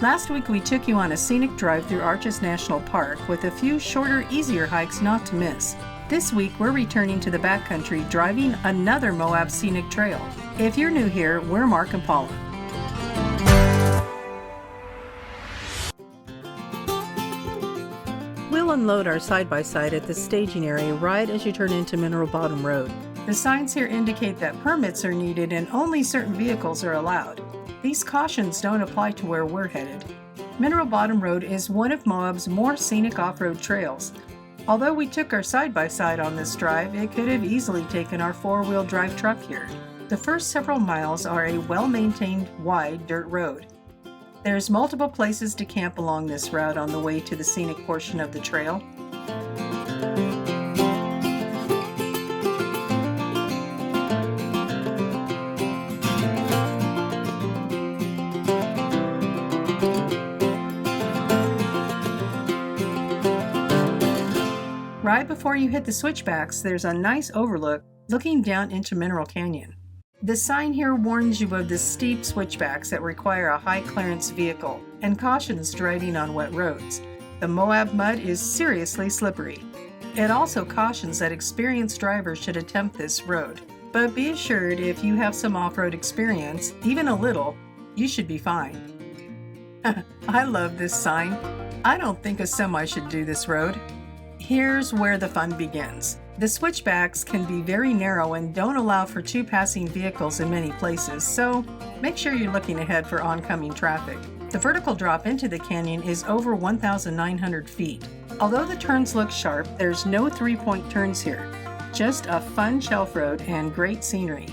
Last week we took you on a scenic drive through Arches National Park with a few shorter, easier hikes not to miss. This week we're returning to the backcountry driving another Moab scenic trail. If you're new here, we're Mark and Paula. We'll unload our side-by-side at the staging area right as you turn into Mineral Bottom Road. The signs here indicate that permits are needed and only certain vehicles are allowed. These cautions don't apply to where we're headed. Mineral Bottom Road is one of Moab's more scenic off-road trails. Although we took our side-by-side on this drive, it could have easily taken our four-wheel drive truck here. The first several miles are a well-maintained, wide dirt road. There's multiple places to camp along this route on the way to the scenic portion of the trail. Right before you hit the switchbacks, there's a nice overlook looking down into Mineral Canyon. The sign here warns you of the steep switchbacks that require a high clearance vehicle and cautions driving on wet roads. The Moab mud is seriously slippery. It also cautions that experienced drivers should attempt this road. But be assured, if you have some off-road experience, even a little, you should be fine. I love this sign. I don't think a semi should do this road. Here's where the fun begins. The switchbacks can be very narrow and don't allow for two passing vehicles in many places, so make sure you're looking ahead for oncoming traffic. The vertical drop into the canyon is over 1,900 feet. Although the turns look sharp, there's no three-point turns here. Just a fun shelf road and great scenery.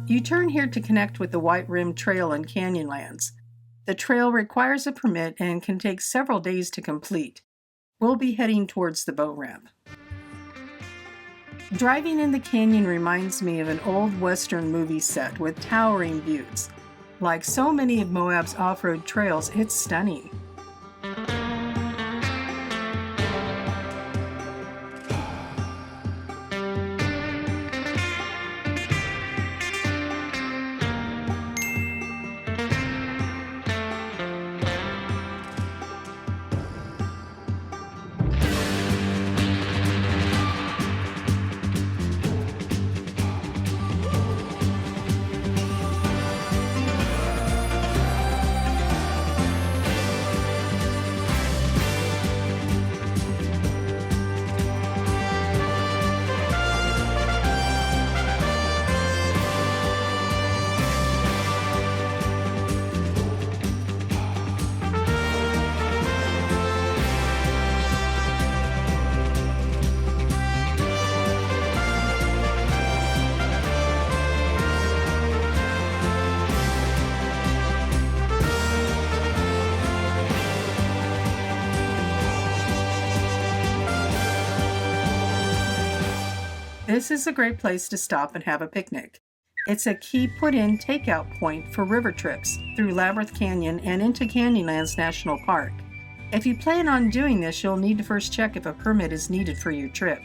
You turn here to connect with the White Rim Trail in Canyonlands. The trail requires a permit and can take several days to complete. We'll be heading towards the boat ramp. Driving in the canyon reminds me of an old Western movie set with towering views. Like so many of Moab's off-road trails, it's stunning. This is a great place to stop and have a picnic. It's a key put-in takeout point for river trips through Labyrinth Canyon and into Canyonlands National Park. If you plan on doing this, you'll need to first check if a permit is needed for your trip.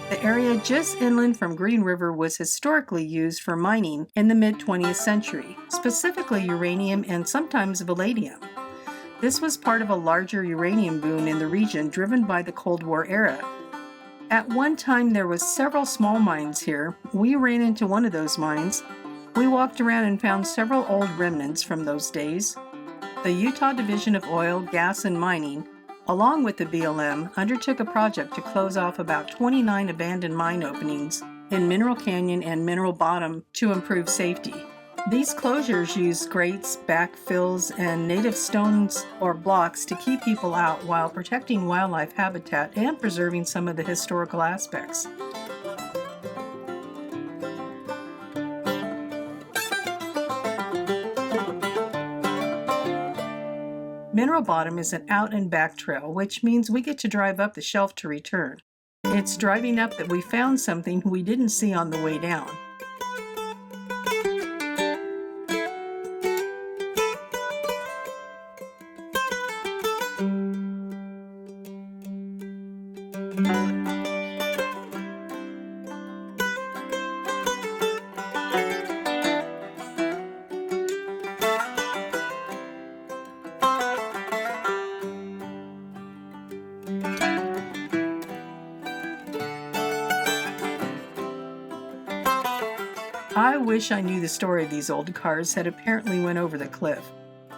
The area just inland from Green River was historically used for mining in the mid-20th century, specifically uranium and sometimes palladium. This was part of a larger uranium boom in the region driven by the Cold War era. At one time there was several small mines here. We ran into one of those mines. We walked around and found several old remnants from those days. The Utah Division of Oil, Gas, and Mining, along with the BLM, undertook a project to close off about 29 abandoned mine openings in Mineral Canyon and Mineral Bottom to improve safety. These closures used grates, backfills, and native stones or blocks to keep people out while protecting wildlife habitat and preserving some of the historical aspects. Mineral Bottom is an out and back trail, which means we get to drive up the shelf to return. It's driving up that we found something we didn't see on the way down. I wish I knew the story of these old cars that apparently went over the cliff.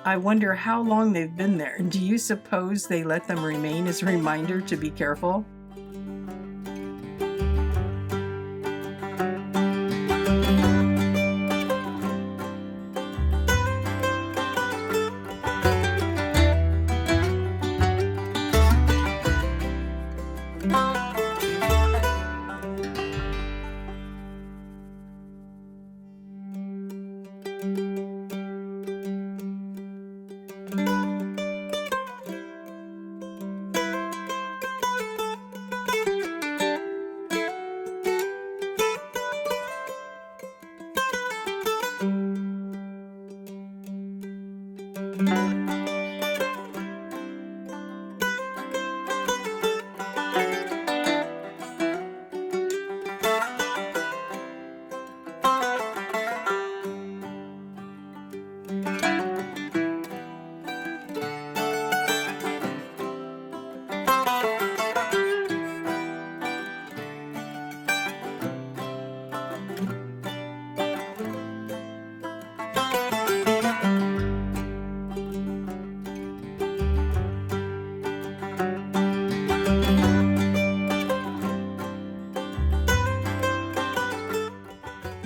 I wonder how long they've been there. Do you suppose they let them remain as a reminder to be careful?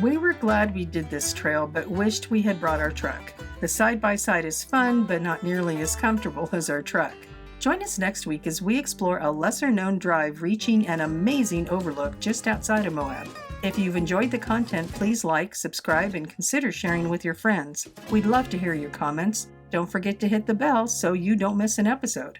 We were glad we did this trail, but wished we had brought our truck. The side-by-side is fun, but not nearly as comfortable as our truck. Join us next week as we explore a lesser-known drive reaching an amazing overlook just outside of Moab. If you've enjoyed the content, please like, subscribe, and consider sharing with your friends. We'd love to hear your comments. Don't forget to hit the bell so you don't miss an episode.